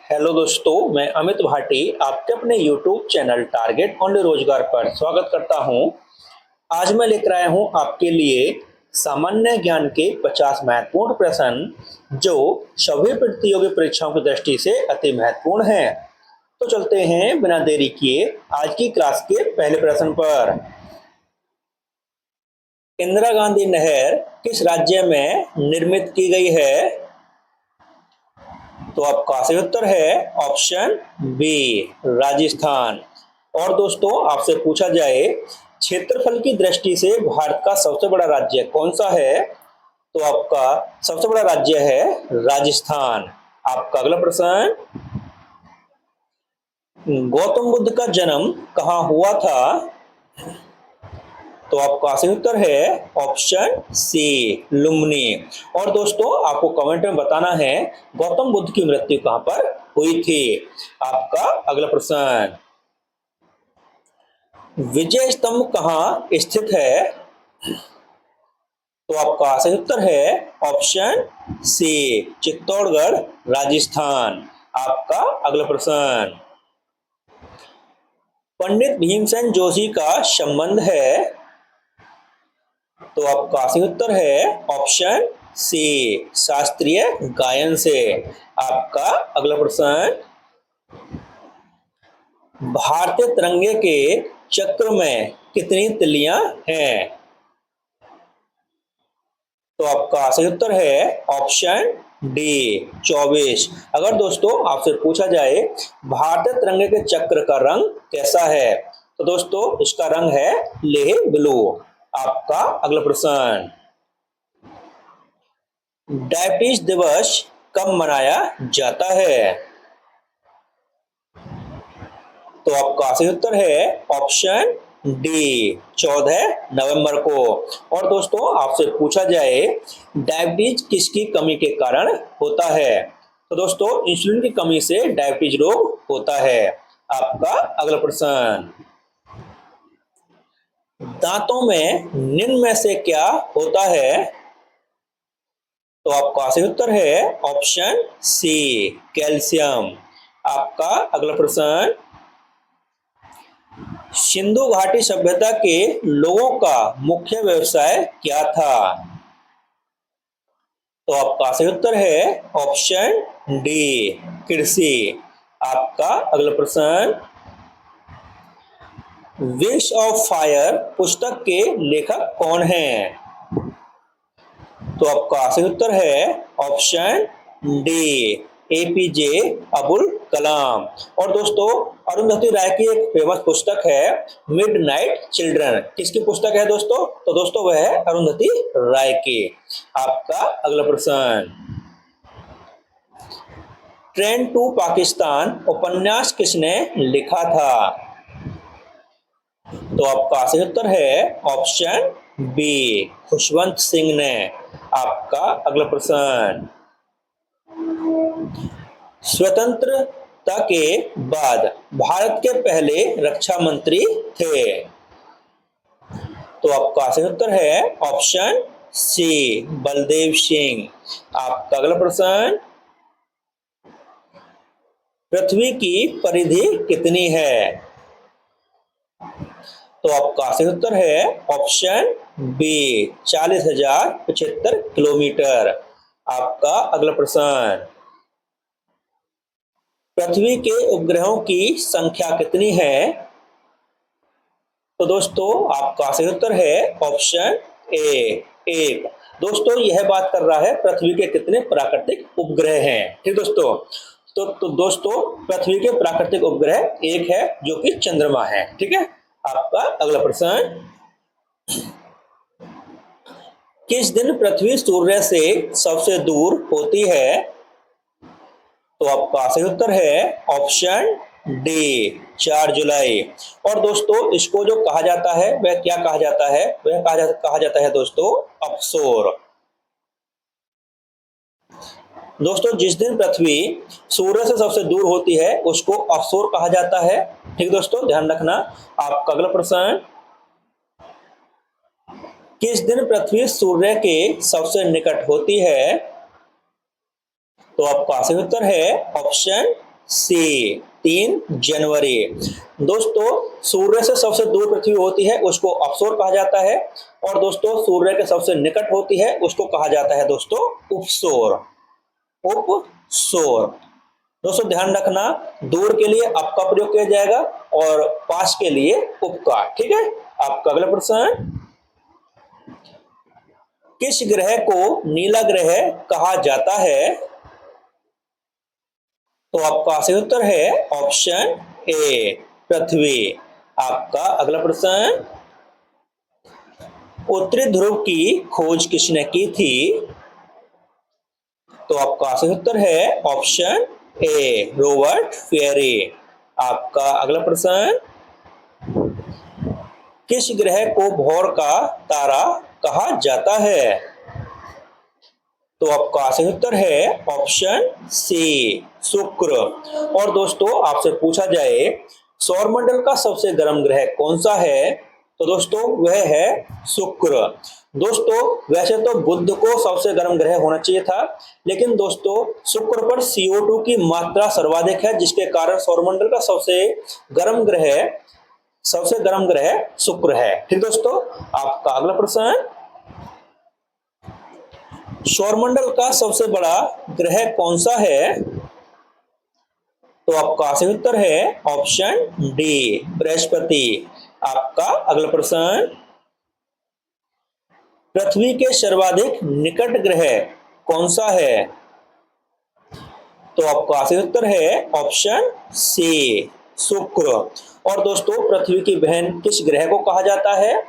Hello दोस्तों, मैं अमित भाटी आपके अपने YouTube चैनल टारगेट ओनली रोजगार पर स्वागत करता हूं। आज मैं लेकर आया हूं आपके लिए सामान्य ज्ञान के 50 महत्वपूर्ण प्रश्न जो सभी प्रतियोगी परीक्षाओं की दृष्टि से अति महत्वपूर्ण हैं। तो चलते हैं बिना देरी किए आज की क्लास के पहले प्रश्न पर। इंदिरा गांधी नहर किस राज्य में निर्मित की गई है? तो आपका सही उत्तर है ऑप्शन बी, राजस्थान। और दोस्तों, आपसे पूछा जाए क्षेत्रफल की दृष्टि से भारत का सबसे बड़ा राज्य कौन सा है? तो आपका सबसे बड़ा राज्य है राजस्थान। आपका अगला प्रश्न, गौतम बुद्ध का जन्म कहाँ हुआ था? तो आपका सही उत्तर है ऑप्शन सी, लुम्बिनी। और दोस्तों, आपको कमेंट में बताना है गौतम बुद्ध की मृत्यु कहां पर हुई थी। आपका अगला प्रश्न, विजय स्तंभ कहां स्थित है? तो आपका सही उत्तर है ऑप्शन सी, चित्तौड़गढ़, राजस्थान। आपका अगला प्रश्न, पंडित भीमसेन जोशी का संबंध है? तो आपका सही उत्तर है ऑप्शन सी, शास्त्रीय गायन से। आपका अगला प्रश्न, भारतीय तिरंगे के चक्र में कितनी तिलियां हैं? तो आपका सही उत्तर है ऑप्शन डी, 24। अगर दोस्तों आपसे पूछा जाए भारतीय तिरंगे के चक्र का रंग कैसा है, तो दोस्तों इसका रंग है लेह ब्लू। आपका अगला प्रश्न, डायबिटीज दिवस कब मनाया जाता है? तो आपका सही उत्तर है ऑप्शन डी, 14 नवंबर को। और दोस्तों, आपसे पूछा जाए डायबिटीज किसकी कमी के कारण होता है, तो दोस्तों इंसुलिन की कमी से डायबिटीज रोग होता है। आपका अगला प्रश्न, दांतों में निम्न में से क्या होता है? तो आपका सही उत्तर है ऑप्शन सी, कैल्शियम। आपका अगला प्रश्न, सिंधु घाटी सभ्यता के लोगों का मुख्य व्यवसाय क्या था? तो आपका सही उत्तर है ऑप्शन डी, कृषि। आपका अगला प्रश्न, विंग्स ऑफ फायर पुस्तक के लेखक कौन हैं? तो आपका सही उत्तर है option D, APJ Abdul Kalam. और दोस्तों, अरुंधति राय की एक फेमस पुस्तक है मिडनाइट चिल्ड्रन। किसकी पुस्तक है दोस्तों? तो दोस्तों वह है अरुंधति राय की। आपका अगला प्रश्न, ट्रेन टू पाकिस्तान उपन्यास किसने लिखा था? तो आपका सही उत्तर है ऑप्शन बी, खुशवंत सिंह ने। आपका अगला प्रश्न, स्वतंत्रता के बाद भारत के पहले रक्षा मंत्री थे? तो आपका सही उत्तर है ऑप्शन सी, बलदेव सिंह। आपका अगला प्रश्न, पृथ्वी की परिधि कितनी है? तो आपका सही उत्तर है ऑप्शन बी, 40,075 किलोमीटर। आपका अगला प्रश्न, पृथ्वी के उपग्रहों की संख्या कितनी है? तो दोस्तों आपका सही उत्तर है ऑप्शन ए, 1। दोस्तों यह बात कर रहा है पृथ्वी के कितने प्राकृतिक उपग्रह हैं। ठीक दोस्तों, तो दोस्तों पृथ्वी के प्राकृतिक उपग्रह एक है जो कि चंद्रमा है। ठीक है। आपका अगला प्रश्न, किस दिन पृथ्वी सूर्य से सबसे दूर होती है? तो आपका सही उत्तर है ऑप्शन डी, 4 जुलाई। और दोस्तों इसको जो कहा जाता है वह क्या कहा जाता है? वह कहा जाता है दोस्तों अफसोर। दोस्तों जिस दिन पृथ्वी सूर्य से सबसे दूर होती है उसको अफसोर कहा जाता है। ठीक दोस्तों, ध्यान रखना। आपका अगला प्रश्न, किस दिन पृथ्वी सूर्य के सबसे निकट होती है? तो आपका सही उत्तर है ऑप्शन सी 3 जनवरी। दोस्तों सूर्य से सबसे दूर पृथ्वी होती है उसको अपसौर कहा जाता है, और दोस्तों सूर्य के सबसे निकट होती है उसको कहा जाता है दोस्तों उपसौर। उपसौर। दोस्तों ध्यान रखना, दूर के लिए अप का प्रयोग किया जाएगा और पास के लिए उप का। ठीक है। आपका अगला प्रश्न, किस ग्रह को नीला ग्रह कहा जाता है? तो आपका सही उत्तर है ऑप्शन ए पृथ्वी। आपका अगला प्रश्न, उत्तरी ध्रुव की खोज किसने की थी? तो आपका सही उत्तर है ऑप्शन ए रॉबर्ट पेरी। आपका अगला प्रश्न, किस ग्रह को भौर का तारा कहा जाता है? तो आपका सही उत्तर है ऑप्शन सी शुक्र। और दोस्तों आपसे पूछा जाए सौरमंडल का सबसे गर्म ग्रह कौन सा है, तो दोस्तों वह है शुक्र। दोस्तों वैसे तो बुध को सबसे गर्म ग्रह होना चाहिए था, लेकिन दोस्तों शुक्र पर CO2 की मात्रा सर्वाधिक है, जिसके कारण सौरमंडल का सबसे गर्म ग्रह शुक्र है। ठीक दोस्तों। आपका अगला प्रश्न, सौरमंडल का सबसे बड़ा ग्रह कौन सा है? तो आपका सही उत्तर है ऑप्शन डी बृहस्पति। आपका अगला प्रश्न, पृथ्वी के सर्वाधिक निकट ग्रह कौन सा है? तो आपका सही उत्तर है ऑप्शन सी शुक्र। और दोस्तों पृथ्वी की बहन किस ग्रह को कहा जाता है?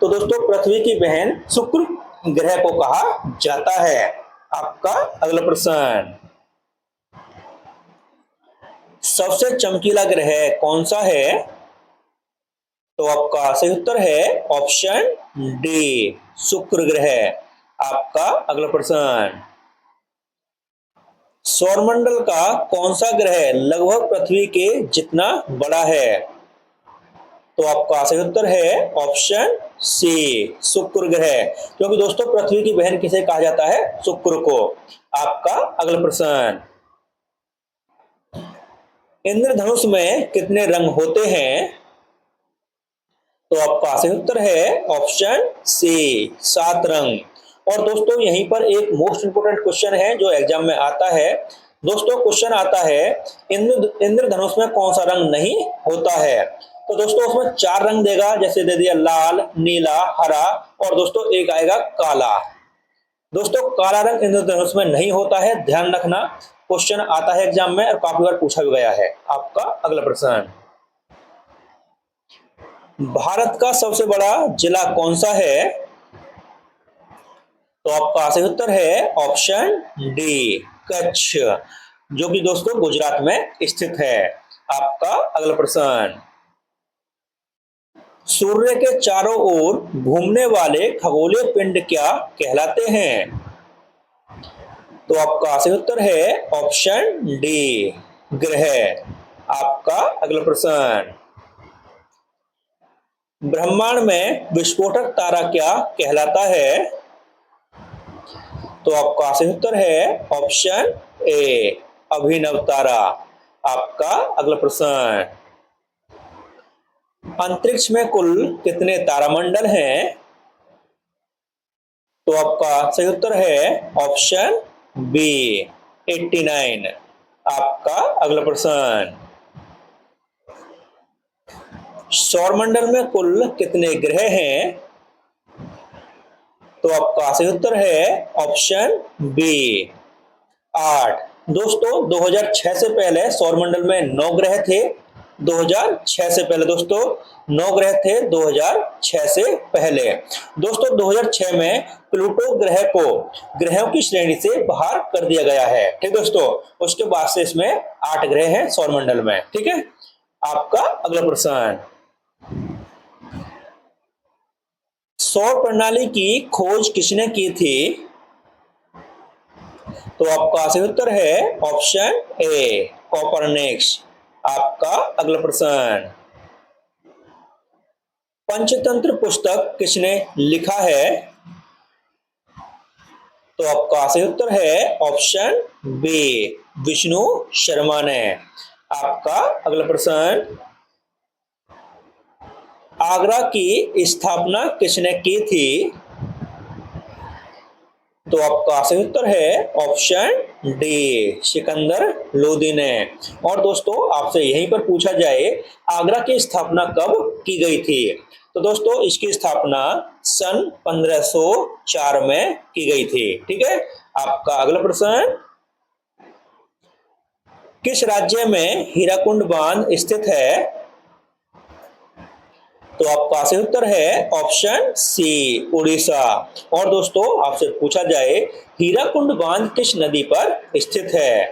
तो दोस्तों पृथ्वी की बहन शुक्र ग्रह को कहा जाता है। आपका अगला प्रश्न, सबसे चमकीला ग्रह कौन सा है? तो आपका सही उत्तर है ऑप्शन डी शुक्र ग्रह। आपका अगला प्रश्न, सौरमंडल का कौन सा ग्रह लगभग पृथ्वी के जितना बड़ा है? तो आपका सही उत्तर है ऑप्शन सी शुक्र ग्रह, क्योंकि दोस्तों पृथ्वी की बहन किसे कहा जाता है? शुक्र को। आपका अगला प्रश्न, इंद्रधनुष में कितने रंग होते हैं? तो आपका सही उत्तर है ऑप्शन सी 7 रंग। और दोस्तों यहीं पर एक मोस्ट इंपोर्टेंट क्वेश्चन है जो एग्जाम में आता है। दोस्तों क्वेश्चन आता है इंद्रधनुष में कौन सा रंग नहीं होता है? तो दोस्तों उसमें 4 रंग देगा, जैसे दे दिया लाल, नीला, हरा, और दोस्तों एक आएगा काला। दोस्तों काला रंग इंद्रधनुष में नहीं होता है, ध्यान रखना, क्वेश्चन आता है एग्जाम में और काफी बार पूछा भी गया है। आपका अगला प्रश्न, भारत का सबसे बड़ा जिला कौन सा है? तो आपका सही उत्तर है ऑप्शन डी कच्छ, जो कि दोस्तों गुजरात में स्थित है। आपका अगला प्रश्न, सूर्य के चारों ओर घूमने वाले खगोलीय पिंड क्या कहलाते हैं? तो आपका सही उत्तर है ऑप्शन डी ग्रह। आपका अगला प्रश्न, ब्रह्मांड में विस्फोटक तारा क्या कहलाता है? तो आपका सही उत्तर है ऑप्शन ए अभिनव तारा। आपका अगला प्रश्न, अंतरिक्ष में कुल कितने तारामंडल हैं? तो आपका सही उत्तर है ऑप्शन बी 89। आपका अगला प्रश्न, सौरमंडल में कुल कितने ग्रह हैं? तो आपका सही उत्तर है ऑप्शन बी 8। दोस्तों 2006 से पहले सौरमंडल में 9 ग्रह थे। 2006 से पहले दोस्तों 9 ग्रह थे 2006 से पहले। दोस्तों 2006 में प्लूटो ग्रह को ग्रहों की श्रेणी से बाहर कर दिया गया है। ठीक दोस्तों, उसके बाद से इसमें 8 ग्रह हैं सौरमंडल में। ठीक है। आपका अगला प्रश्न, सौर प्रणाली की खोज किसने की थी? तो आपका सही उत्तर है ऑप्शन ए कोपरनिकस। आपका अगला प्रश्न, पंचतंत्र पुस्तक किसने लिखा है? तो आपका सही उत्तर है ऑप्शन बी, विष्णु शर्मा ने। आपका अगला प्रश्न, आगरा की स्थापना किसने की थी? तो आपका सही उत्तर है ऑप्शन डी, सिकंदर लोदी ने। और दोस्तों आपसे यहीं पर पूछा जाए आगरा की स्थापना कब की गई थी, तो दोस्तों इसकी स्थापना सन 1504 में की गई थी। ठीक है। आपका अगला प्रश्न, किस राज्य में हीराकुंड बांध स्थित है? तो आपका सही उत्तर है ऑप्शन सी, उड़ीसा। और दोस्तों आपसे पूछा जाए हीराकुंड बांध किस नदी पर स्थित है,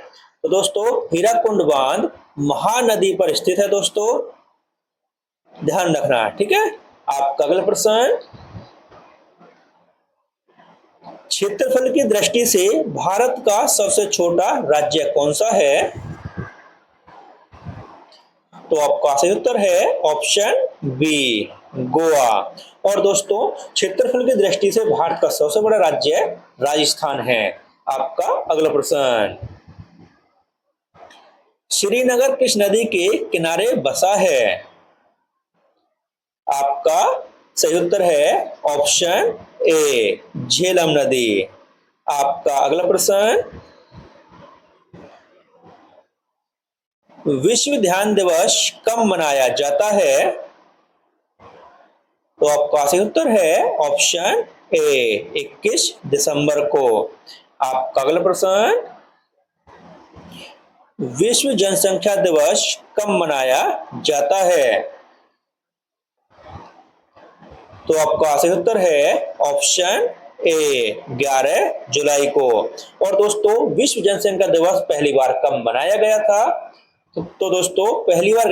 तो दोस्तों हीराकुंड बांध महानदी पर स्थित है दोस्तों, ध्यान रखना। ठीक है। आपका अगला प्रश्न, क्षेत्रफल की दृष्टि से भारत का सबसे छोटा राज्य कौन सा है? तो आपका सही उत्तर है ऑप्शन बी, गोवा। और दोस्तों क्षेत्रफल की दृष्टि से भारत का सबसे बड़ा राज्य राजस्थान है। आपका अगला प्रश्न, श्रीनगर किस नदी के किनारे बसा है? आपका सही उत्तर है ऑप्शन ए, झेलम नदी। आपका अगला प्रश्न, विश्व ध्यान दिवस कब मनाया जाता है? तो आपका सही उत्तर है ऑप्शन ए, 21 दिसंबर को। आपका अगला प्रश्न, विश्व जनसंख्या दिवस कब मनाया जाता है? तो आपका सही उत्तर है ऑप्शन ए, 11 जुलाई को। और दोस्तों विश्व जनसंख्या दिवस पहली बार कब मनाया गया था? तो दोस्तों पहली बार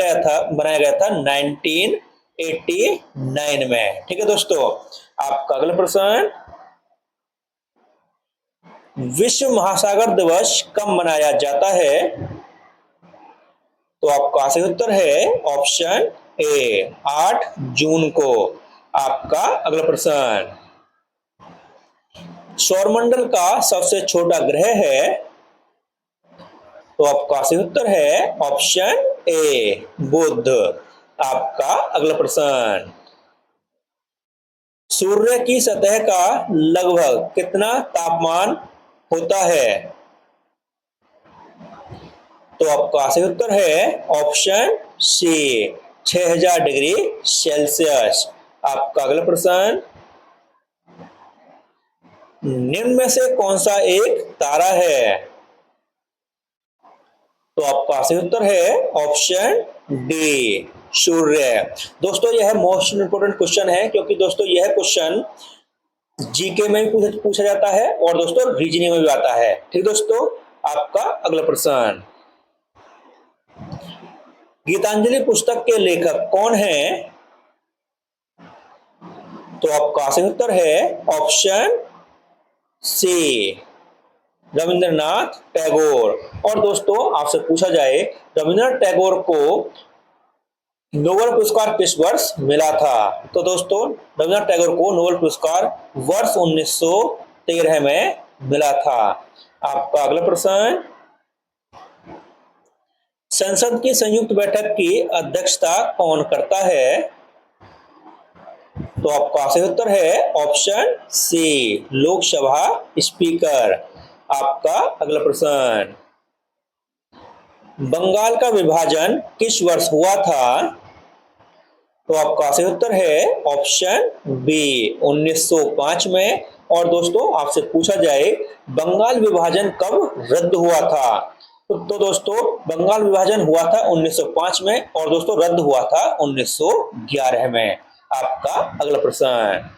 बनाया गया था 1989 में। ठीक है दोस्तों। आपका अगला प्रश्न, विश्व महासागर दिवस कब मनाया जाता है? तो आपका सही उत्तर है ऑप्शन ए, 8 जून को। आपका अगला प्रश्न, सौरमंडल का सबसे छोटा ग्रह है? तो आपका सही उत्तर है ऑप्शन ए, बुध। आपका अगला प्रश्न, सूर्य की सतह का लगभग कितना तापमान होता है? तो आपका सही उत्तर है ऑप्शन सी, 6000 डिग्री सेल्सियस। आपका अगला प्रश्न, निम्न में से कौन सा एक तारा है? तो आपका सही उत्तर है ऑप्शन डी, सूर्य। दोस्तों यह मोस्ट इंपोर्टेंट क्वेश्चन है, क्योंकि दोस्तों यह क्वेश्चन जीके में भी पूछा जाता है और दोस्तों रीजनिंग में भी आता है। ठीक दोस्तों। आपका अगला प्रश्न, गीतांजलि पुस्तक के लेखक कौन हैं? तो आपका सही उत्तर है ऑप्शन सी, रविंद्रनाथ टैगोर। और दोस्तों आपसे पूछा जाए रविंद्रनाथ टैगोर को नोबेल पुरस्कार किस वर्ष मिला था? तो दोस्तों रविंद्रनाथ टैगोर को नोबेल पुरस्कार वर्ष 1913 में मिला था। आपका अगला प्रश्न, संसद की संयुक्त बैठक की अध्यक्षता कौन करता है? तो आपका सही उत्तर है ऑप्शन सी, लोकसभा स्पीकर। आपका अगला प्रश्न, बंगाल का विभाजन किस वर्ष हुआ था? तो आपका सही उत्तर है ऑप्शन बी, 1905 में। और दोस्तों आपसे पूछा जाए बंगाल विभाजन कब रद्द हुआ था? तो दोस्तों बंगाल विभाजन हुआ था 1905 में और दोस्तों रद्द हुआ था 1911 में। आपका अगला प्रश्न,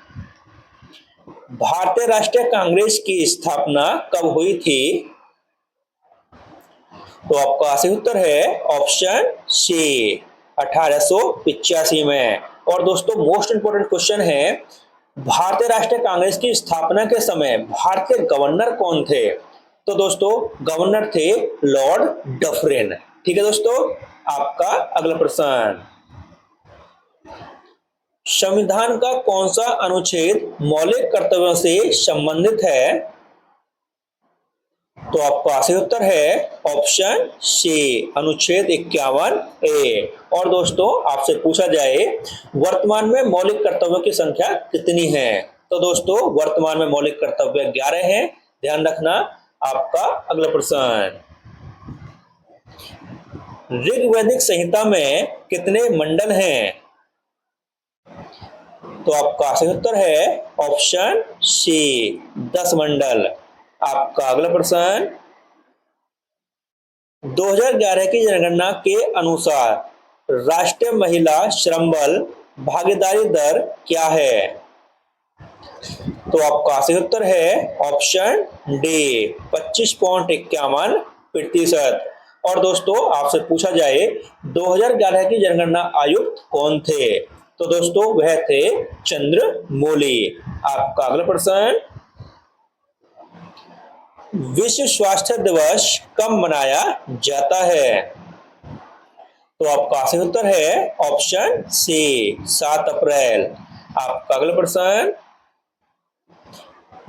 भारतीय राष्ट्रीय कांग्रेस की स्थापना कब हुई थी? तो आपका सही उत्तर है ऑप्शन सी, 1885 में। और दोस्तों मोस्ट इंपोर्टेंट क्वेश्चन है, भारतीय राष्ट्रीय कांग्रेस की स्थापना के समय भारतीय गवर्नर कौन थे? तो दोस्तों गवर्नर थे लॉर्ड डफरिन। ठीक है दोस्तों। आपका अगला प्रश्न, संविधान का कौन सा अनुच्छेद मौलिक कर्तव्यों से संबंधित है? तो आपका सही उत्तर है ऑप्शन सी अनुच्छेद 51 ए। और दोस्तों आपसे पूछा जाए वर्तमान में मौलिक कर्तव्यों की संख्या कितनी है, तो दोस्तों वर्तमान में मौलिक कर्तव्य 11 हैं। ध्यान रखना। आपका अगला प्रश्न, ऋग्वैदिक संहिता में कितने मंडल हैं, तो आपका सही उत्तर है ऑप्शन सी 10 मंडल। आपका अगला प्रश्न, 2011 की जनगणना के अनुसार राष्ट्रीय महिला श्रम बल भागीदारी दर क्या है, तो आपका सही उत्तर है ऑप्शन डी 25.51%। और दोस्तों आपसे पूछा जाए 2011 की जनगणना आयुक्त कौन थे, तो दोस्तों वह थे चंद्रमौली। आपका अगला प्रश्न, विश्व स्वास्थ्य दिवस कब मनाया जाता है, तो आपका सही उत्तर है ऑप्शन सी 7 अप्रैल। आपका अगला प्रश्न,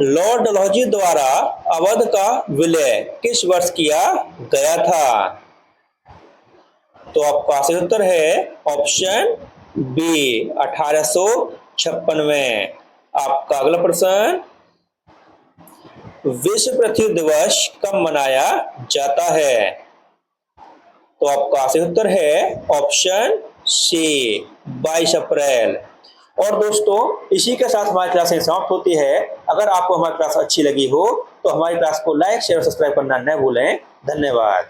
लॉर्ड डलहौजी द्वारा अवध का विलय किस वर्ष किया गया था, तो आपका सही उत्तर है ऑप्शन बी 1856 में। आपका अगला प्रश्न, विश्व पृथ्वी दिवस कब मनाया जाता है, तो आपका सही उत्तर है ऑप्शन सी 22 अप्रैल। और दोस्तों इसी के साथ हमारी क्लास समाप्त होती है। अगर आपको हमारी क्लास अच्छी लगी हो तो हमारी क्लास को लाइक शेयर सब्सक्राइब करना न भूलें। धन्यवाद।